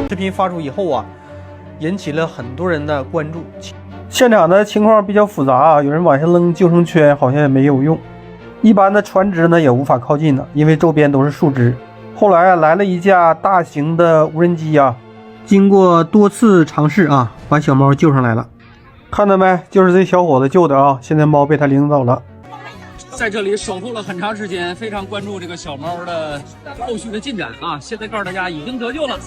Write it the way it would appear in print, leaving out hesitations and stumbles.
视频发出以后啊，引起了很多人的关注。现场的情况比较复杂啊，有人往下扔救生圈，好像也没有用。一般的船只呢也无法靠近了，因为周边都是树枝。后来啊，来了一架大型的无人机啊，经过多次尝试啊，把小猫救上来了。看到没？就是这小伙子救的啊，现在猫被他领走了。在这里守候了很长时间，非常关注这个小猫的后续的进展啊！现在告诉大家已经得救了。